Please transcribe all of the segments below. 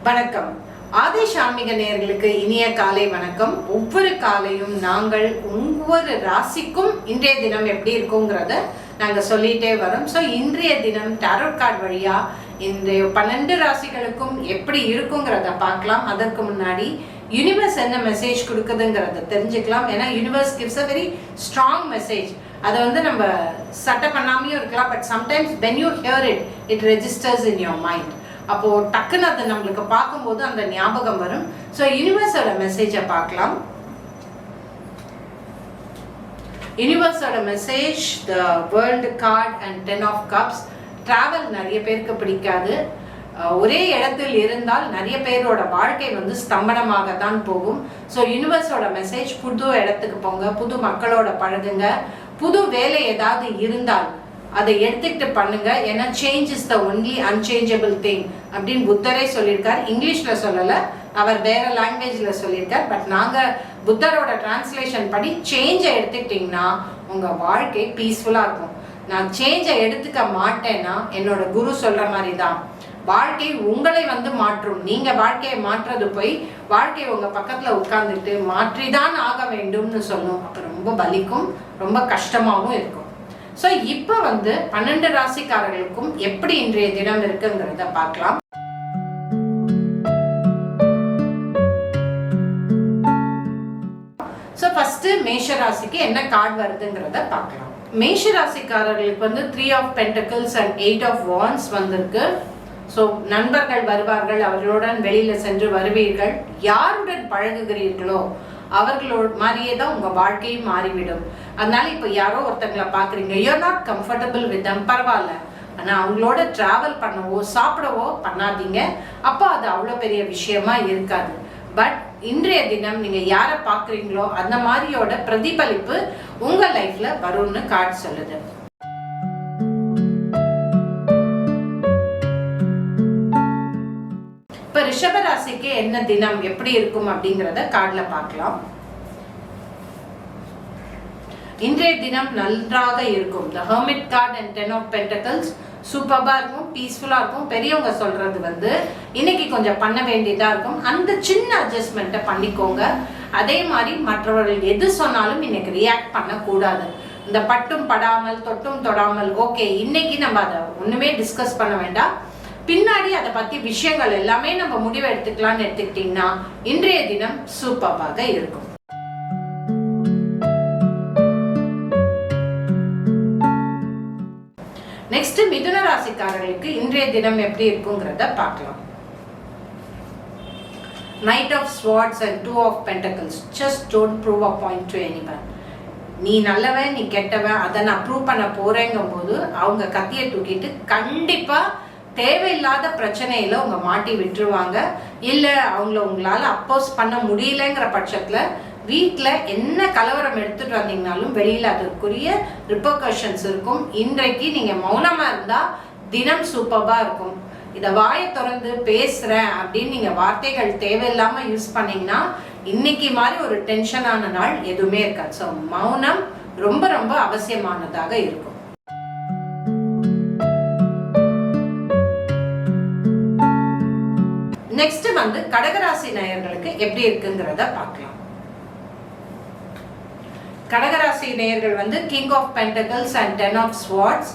வணக்கம். ஆதேஷ் ஆன்மீக நேயர்களுக்கு இனிய காலை வணக்கம். ஒவ்வொரு காலையும் நாங்கள் ஒவ்வொரு ராசிக்கும் இன்றைய தினம் எப்படி இருக்குங்கிறத நாங்கள் சொல்லிட்டே வரோம். ஸோ இன்றைய தினம் டாரோட் கார்டு வழியா இன்றைய 12 ராசிகளுக்கும் எப்படி இருக்குங்கிறத பார்க்கலாம். அதற்கு முன்னாடி யூனிவர்ஸ் என்ன மெசேஜ் கொடுக்குதுங்கிறத தெரிஞ்சுக்கலாம். ஏன்னா universe gives a very strong message. அதை நம்ம சட்டை பண்ணாமையும் இருக்கலாம். But sometimes when you here it registers in your mind. அப்போ டக்குன்னு அதை நம்மளுக்கு பார்க்கும்போது அந்த ஞாபகம் வரும். ஸோ யூனிவர்ஸோட மெசேஜை பார்க்கலாம். யூனிவர்ஸோட message, the world card and 10 of cups. Travel நிறைய பேருக்கு பிடிக்காது. ஒரே இடத்தில் இருந்தால் நிறைய பேரோட வாழ்க்கை ஸ்தம்பனமாக தான் போகும். ஸோ யூனிவர்ஸோட மெசேஜ், புது இடத்துக்கு போங்க, புது மக்களோட பழகுங்க, புது வேலை ஏதாவது இருந்தால் அதை எடுத்துக்கிட்டு பண்ணுங்க. ஏன்னா change is the only unchangeable thing அப்படின்னு புத்தரே சொல்லியிருக்கார். இங்கிலீஷ்ல சொல்லலை, அவர் வேற லாங்குவேஜ்ல சொல்லியிருக்கார். பட் நாங்கள் புத்தரோட டிரான்ஸ்லேஷன் படி சேஞ்சை எடுத்துக்கிட்டிங்கன்னா உங்கள் வாழ்க்கை பீஸ்ஃபுல்லாக இருக்கும். நான் சேஞ்சை எடுத்துக்க மாட்டேன்னா என்னோட குரு சொல்ற மாதிரி தான், வாழ்க்கை உங்களை மாற்றும். நீங்க வாழ்க்கையை மாற்றுறது போய் வாழ்க்கை உங்க பக்கத்துல உட்கார்ந்துட்டு மாற்றிதான் ஆக வேண்டும்னு சொல்லும். அப்ப ரொம்ப பலிக்கும், ரொம்ப கஷ்டமாகவும் இருக்கும். ஸோ இப்போ 12 ராசிக்காரர்களுக்கும் எப்படி இன்றைய தினம் இருக்குங்கிறத பார்க்கலாம். ஸோ ஃபர்ஸ்ட் மேஷ ராசிக்கு என்ன கார்டு வருதுங்கிறத பார்க்கலாம். மேஷ ராசிக்காரர்களுக்கு 3 of pentacles and 8 of wands வந்திருக்கு. ஸோ நண்பர்கள் வருவார்கள், அவர்களுடன் வெளியில சென்று வருவீர்கள். யாருடன் பழகுகிறீர்களோ அவர்களோட மாதிரியே தான் உங்க வாழ்க்கையும் மாறிவிடும். அதனால இப்போ யாரோ ஒருத்தங்களை பாக்குறீங்க, you are not comfortable with them, பரவாயில்ல, ஆனா அவங்களோட டிராவல் பண்ணவோ சாப்பிடவோ பண்ணாதீங்க. அப்போ அது அவ்வளோ பெரிய விஷயமா இருக்காது. பட் இன்றைய தினம் நீங்க யாரை பாக்குறீங்களோ அந்த மாதிரியோட பிரதிபலிப்பு உங்க லைஃப்ல வரும்னு கார்டு சொல்லுது. இப்ப ரிஷபராசிக்கு என்ன தினம் எப்படி இருக்கும் அப்படிங்கறத கார்டுல பார்க்கலாம். இன்றைய தினம் நன்றாக இருக்கும். The Hermit card and 10 of Pentacles சூப்பரா இருக்கும், பீஸ்ஃபுல்லா இருக்கும். பெரியவங்க சொல்றது இன்னைக்கு கொஞ்சம் பண்ண வேண்டியதா இருக்கும். அந்த சின்ன அட்ஜஸ்ட்மெண்ட்டை பண்ணிக்கோங்க. அதே மாதிரி மற்றவர்கள் எது சொன்னாலும் இன்னைக்கு ரியாக்ட் பண்ணக்கூடாது. இந்த பட்டும் படாமல் தொட்டும் தொடாமல், ஓகே இன்னைக்கு நம்ம அதை ஒண்ணுமே டிஸ்கஸ் பண்ண வேண்டாம், பின்னாடி அதை பத்தி விஷயங்கள் எல்லாமே நம்ம முடிவு எடுத்துக்கலாம்னு எடுத்துக்கிட்டீங்கன்னா இன்றைய தினம் சூப்பராக இருக்கும். நெக்ஸ்ட் மிதுன ராசிக்காரர்களுக்கு இன்றைய தினம் எப்படி இருக்குங்கிறத பார்க்கலாம். Knight of Swords and 2 of Pentacles. Just don't prove a point to anyone. நீ நல்லவன், நீ கெட்டவன், அதை நான் ப்ரூவ் பண்ண போறேங்கும் போது அவங்க கத்தியை தூக்கிட்டு கண்டிப்பா தேவையில்லாத பிரச்சனையில உங்க மாட்டி விட்டுருவாங்க. இல்ல அவங்கள உங்களால அப்போஸ் பண்ண முடியலங்கிற பட்சத்துல வீட்டுல என்ன கலவரம் எடுத்துட்டு வந்தீங்கனாலும் வெளியில அதற்குரிய ரிப்பர்கஷன்ஸ் இருக்கும். இன்றைக்கு நீங்க மௌனமா இருந்தா தினம் சூப்பரா இருக்கும். இத வாயை திறந்து பேசுறேன் அப்படின்னு நீங்க வார்த்தைகள் தேவையில்லாம யூஸ் பண்ணீங்கன்னா இன்னைக்கு மாதிரி ஒரு டென்ஷனான நாள் எதுவுமே இருக்காது. ஸோ மௌனம் ரொம்ப ரொம்ப அவசியமானதாக இருக்கும். நெக்ஸ்ட் கடகராசி நேயர்களுக்கு எப்படி இருக்குங்கிறத பார்க்கலாம். கடகராசி நேயர்கள் king of pentacles and 10 of swords.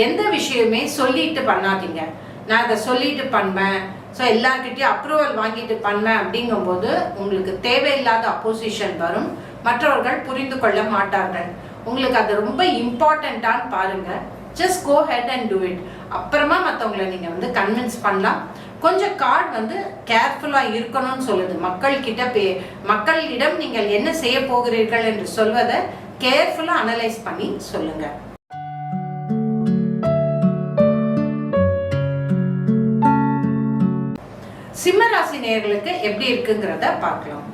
எந்த விஷயமே சொல்லிட்டு பண்ணாதீங்க. நான் அதை சொல்லிட்டு பண்ணுவேன், ஸோ எல்லார்கிட்டையும் அப்ரூவல் வாங்கிட்டு பண்ணுவேன் அப்படிங்கும்போது உங்களுக்கு தேவையில்லாத அப்போசிஷன் வரும். மற்றவர்கள் புரிந்து கொள்ள மாட்டார்கள். உங்களுக்கு அது ரொம்ப இம்பார்ட்டண்ட்டான்னு பாருங்க. Just go ahead and do it. அப்புறமா மற்றவங்களை நீங்க கன்வின்ஸ் பண்ணலாம். கொஞ்சம் கார்டு கேர்ஃபுல்லா இருக்கணும்னு சொல்லுது. மக்களிடம் நீங்கள் என்ன செய்ய போகிறீர்கள் என்று சொல்வதை கேர்ஃபுல்லா அனலைஸ் பண்ணி சொல்லுங்க. சிம்மராசி நேயர்களுக்கு எப்படி இருக்குங்கிறத பார்க்கலாம்.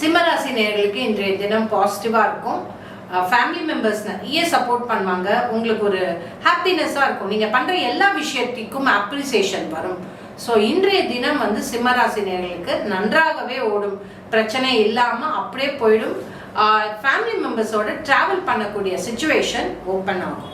சிம்மராசி நேயர்களுக்கு இன்றைய தினம் பாசிட்டிவா இருக்கும். ஃபேமிலி மெம்பர்ஸ் நிறைய சப்போர்ட் பண்ணுவாங்க. உங்களுக்கு ஒரு ஹாப்பினஸாக இருக்கும். நீங்கள் பண்ணுற எல்லா விஷயத்துக்கும் அப்ரிசியேஷன் வரும். ஸோ இன்றைய தினம் சிம்மராசி நேயர்களுக்கு நன்றாகவே ஓடும். பிரச்சனை இல்லாமல் அப்படியே போயிடும். ஃபேமிலி மெம்பர்ஸோட ட்ராவல் பண்ணக்கூடிய சிச்சுவேஷன் ஓப்பன் ஆகும்.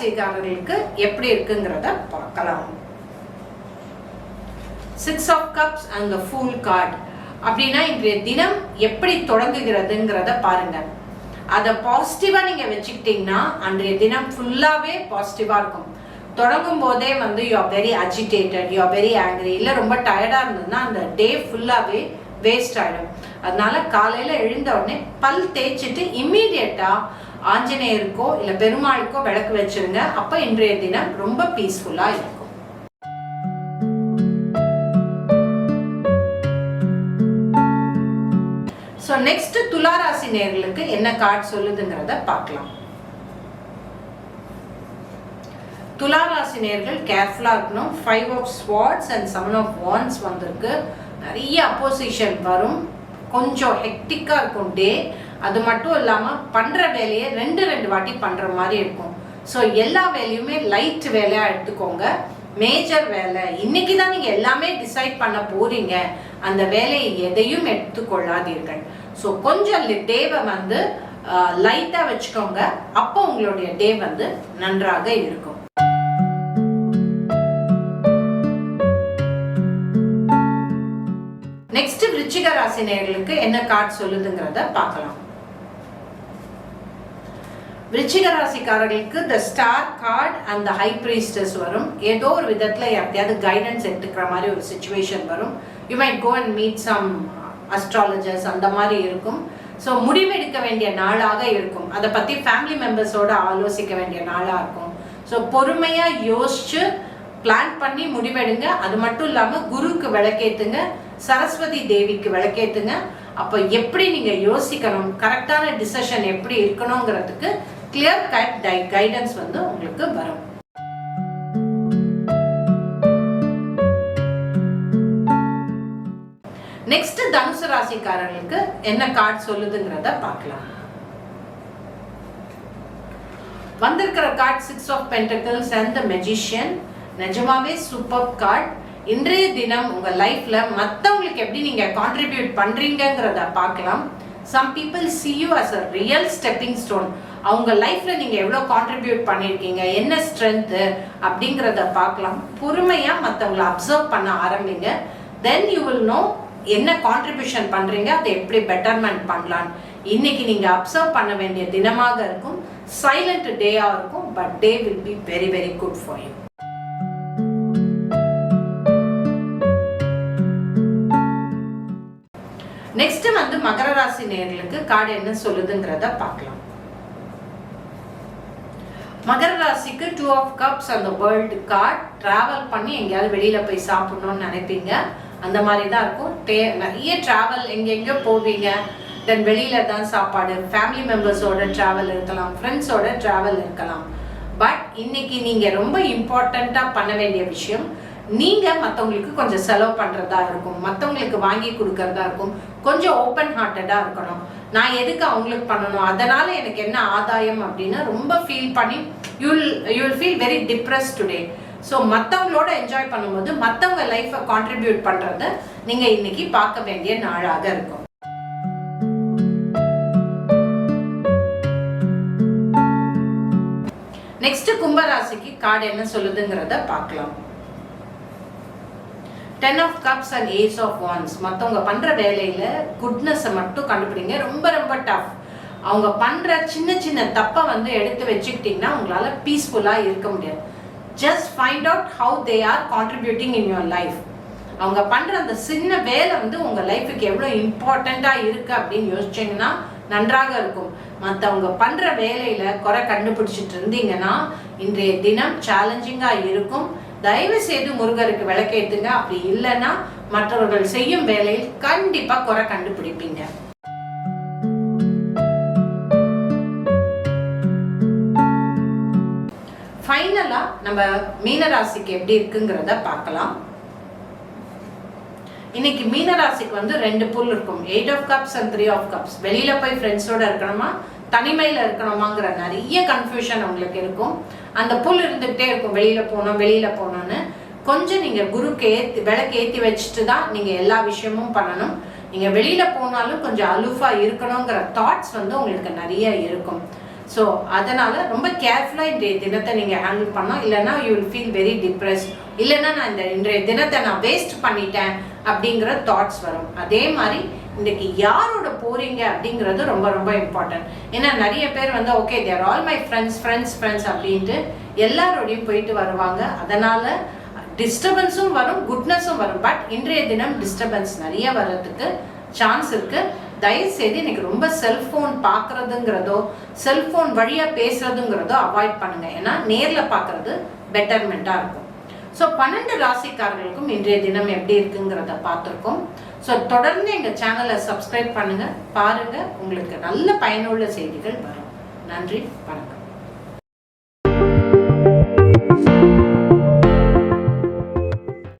ராசிக்காரர்களுக்கு எப்படி இருக்குங்கிறத பார்க்கலாம். 6 of Cups and the Fool card. அப்படின்னா இன்றைய தினம் எப்படி தொடங்குகிறதுங்கிறத பாருங்க. அதை பாசிட்டிவா நீங்க வச்சுக்கிட்டீங்கன்னா அன்றைய தினம் ஃபுல்லாவே பாசிட்டிவா இருக்கும். தொடங்கும் போதே வந்து you are very agitated, you are very angry, இல்லை ரொம்ப டயர்டா இருந்ததுன்னா அந்த டே ஃபுல்லாவே வேஸ்ட் ஆயிடும். அதனால காலையில எழுந்த உடனே பல் தேய்ச்சிட்டு இம்மீடியட்டா ஆஞ்சநேயருக்கோ இல்ல பெருமாளுக்கோ விளக்கு வச்சிருங்க. அப்ப இன்றைய தினம் ரொம்ப பீஸ்ஃபுல்லா இருக்கும். சோ நெக்ஸ்ட் துலா ராசி நேயர்களுக்கு என்ன கார்டு சொல்லுதுங்கிறத பார்க்கலாம். துலா ராசி நேயர்கள் கேர்ஃபுல்லா இருக்கணும். 5 of Swords and 7 of Wands வந்திருக்கு. நிறைய அப்போசிஷன் வரும், கொஞ்சம் ஹெக்டிக்கா இருக்கும் டே. அது மட்டும் இல்லாம பண்ற வேலையை ரெண்டு வாட்டி பண்ற மாதிரி இருக்கும். ஸோ எல்லா வேலையுமே லைட் வேலையா எடுத்துக்கோங்க. மேஜர் வேலை இன்னைக்கு தான் நீங்க எல்லாமே டிசைட் பண்ண போறீங்க, அந்த வேலையை எதையும் எடுத்துக்கொள்ளாதீர்கள். ஸோ கொஞ்சம் டேவை வந்து லைட்டா வச்சுக்கோங்க. அப்போ உங்களுடைய டே வந்து நன்றாக இருக்கும். நெக்ஸ்ட் விருச்சிக ராசி நேயர்களுக்கு என்ன கார்டு சொல்லுதுங்கிறத பார்க்கலாம். விருச்சிக ராசிக்காரர்களுக்கு the star card and high priestess வரும். ஏதோ ஒரு விதத்துல யார்ட்டையாவது கைடன்ஸ் எடுத்துக்கிற மாதிரி ஒரு சிச்சுவேஷன் வரும். You might go and meet some astrologers, அந்த மாதிரி இருக்கும். ஸோ முடிவெடுக்க வேண்டிய நாளாக இருக்கும். அதை பத்தி ஃபேமிலி மெம்பர்ஸோட ஆலோசிக்க வேண்டிய நாளா இருக்கும். ஸோ பொறுமையா யோசிச்சு பிளான் பண்ணி முடிவெடுங்க. அது மட்டும் இல்லாம குருவுக்கு விளக்கேத்துங்க, சரஸ்வதி தேவிக்கு விளக்கேத்துங்க. அப்ப எப்படி நீங்க யோசிக்கணும், கரெக்டான டிசிஷன் எப்படி இருக்கணுங்கிறதுக்கு கிளியர் கட் கைடன்ஸ் வந்து உங்களுக்கு வரும். நெக்ஸ்ட் தனுசு ராசிக்காரர்களுக்கு என்ன கார்டு சொல்லுதுங்கிறத பார்க்கலாம். வந்திருக்கிற card 6 of Pentacles and the Magician. நிஜமாவே சூப்பர் கார்டு. இன்றைய தினம் உங்க லைஃப்ல மத்தவங்களுக்கு எப்படி நீங்க கான்ட்ரிபியூட் பண்றீங்கங்கிறத பார்க்கலாம். Some people see you as a real stepping stone. அவங்க லைஃப்ல நீங்க எவ்வளவு கான்ட்ரிபியூட் பண்ணிருக்கீங்க, என்ன ஸ்ட்ரென்த் அப்படிங்கறத பார்க்கலாம். பொறுமையா மத்தவங்களை அப்சர்வ் பண்ண ஆரம்பிங்க. then you will know என்ன கான்ட்ரிபியூஷன் பண்றீங்க, அதை எப்படி பெட்டர்மெண்ட் பண்ணலாம். இன்னைக்கு நீங்க அப்சர்வ் பண்ண வேண்டிய தினமாக இருக்கும். சைலண்ட் டேயா இருக்கும். But day will be very very good for you. Next வந்து மகர ராசி நேயர்களுக்கு கார்டு என்ன சொல்லுதுங்கிறத பார்க்கலாம். மகர ராசிக்கு 2 of Cups அந்த வேர்ல்ட் கார்டு. டிராவல் பண்ணி எங்கேயாவது வெளியில போய் சாப்பிடணும்னு நினைப்பீங்க, அந்த மாதிரி தான் இருக்கும். நிறைய டிராவல், எங்கெங்கயோ போவீங்க. தென் வெளியில தான் சாப்பாடு, ஃபேமிலி மெம்பர்ஸோட டிராவல் இருக்கலாம், ஃப்ரெண்ட்ஸோட டிராவல் இருக்கலாம். பட் இன்னைக்கு நீங்க ரொம்ப இம்பார்ட்டண்டா பண்ண வேண்டிய விஷயம், நீங்க மத்தவங்களுக்கு கொஞ்சம் செலவு பண்றதா இருக்கும், மத்தவங்களுக்கு வாங்கி கொடுக்கறதா இருக்கும். கொஞ்சம் ஓப்பன் ஹார்ட்டடா இருக்கணும். நான் எதுக்கு அவங்களுக்கு பண்ணணும், அதனால எனக்கு என்ன ஆதாயம் அப்படின்னு ரொம்ப ஃபீல் பண்ணி you will feel very depress today. So மற்றவங்களோட என்ஜாய் பண்ணும்போது மற்றவங்க லைஃப்பை கான்ட்ரிபியூட் பண்றத நீங்க இன்னைக்கு பார்க்க வேண்டிய நாளாக இருக்கும். நெக்ஸ்ட் கும்பராசிக்கு கார்டு என்ன சொல்லுதுங்கிறத பார்க்கலாம். 10 of Cups and Ace of Wands. மற்றவங்க பண்ற வேலையில குட்னஸை மட்டும் கண்டுபிடிங்க. ரொம்ப ரொம்ப டஃப். அவங்க பண்ற சின்ன சின்ன தப்பை வந்து எடுத்து வச்சுக்கிட்டீங்கன்னா உங்களால பீஸ்ஃபுல்லா இருக்க முடியாது. Just find out how they are contributing in your life. அவங்க பண்ற அந்த சின்ன வேலை வந்து உங்க லைஃபுக்கு எவ்வளவு இம்பார்ட்டண்டா இருக்கு அப்படின்னு யோசிச்சீங்கன்னா நன்றாக இருக்கும். மற்றவங்க பண்ற வேலையில குறை கண்டுபிடிச்சிட்டு இருந்தீங்கன்னா இன்றைய தினம் சேலஞ்சிங்கா இருக்கும். தயவு செய்து முருகருக்கு விளக்கேத்துங்க. அப்படி இல்லைன்னா மற்றவர்கள் செய்யும் வேலையில் கண்டிப்பா குறை கண்டுபிடிப்பீங்க. ஃபைனலா நம்ம மீனராசிக்கு எப்படி இருக்குங்கிறத பார்க்கலாம். இன்னைக்கு மீனராசிக்கு வந்து 2 புல் இருக்கும். 8 of Cups and 3 of Cups. வெளியில போய் ஃப்ரெண்ட்ஸோட இருக்கணுமா, தனிமையில இருக்கணுமாங்கிற நிறைய கன்ஃபியூஷன் உங்களுக்கு இருக்கும். அந்த புல் இருந்துகிட்டே இருக்கும், வெளியில போகணும்னு. கொஞ்சம் நீங்க குருக்கு விளக்கு ஏற்றி வச்சுட்டு தான் நீங்க எல்லா விஷயமும் பண்ணணும். நீங்க வெளியில போனாலும் கொஞ்சம் அலூஃபா இருக்கணுங்கிற தாட்ஸ் வந்து உங்களுக்கு நிறைய இருக்கும். ஸோ அதனால ரொம்ப கேர்ஃபுல்லாக இன்றைய தினத்தை நீங்கள் ஹேண்டில் பண்ணோம். இல்லைன்னா you will feel very depressed. இல்லைன்னா நான் இந்த இன்றைய தினத்தை நான் வேஸ்ட் பண்ணிட்டேன் அப்படிங்கிற தாட்ஸ் வரும். அதே மாதிரி இன்னைக்கு யாரோட போறீங்க அப்படிங்கிறது ரொம்ப ரொம்ப இம்பார்ட்டன்ட். ஏன்னா நிறைய பேர் வந்து okay they're all my friends அப்படின்ட்டு எல்லாரோடையும் போயிட்டு வருவாங்க. அதனால டிஸ்டர்பன்ஸும் வரும், குட்னஸும் வரும். பட் இன்றைய தினம் டிஸ்டர்பன்ஸ் நிறைய வர்றதுக்கு சான்ஸ் இருக்கு. தயவுசெய்து இன்னைக்கு ரொம்ப செல்போன் பார்க்கறதுங்கிறதோ செல்போன் வழியா பேசுறதுங்கிறதோ அவாய்ட் பண்ணுங்க. ஏன்னா நேர்ல பார்க்கறது பெட்டர்மெண்டா இருக்கும். ஸோ 12 ராசிக்காரர்களுக்கும் இன்றைய தினம் எப்படி இருக்குங்கிறத பார்த்துருக்கோம். ஸோ தொடர்ந்து எங்கள் சேனலை சப்ஸ்கிரைப் பண்ணுங்க, பாருங்க, உங்களுக்கு நல்ல பயனுள்ள செய்திகள் வரும். நன்றி, வணக்கம்.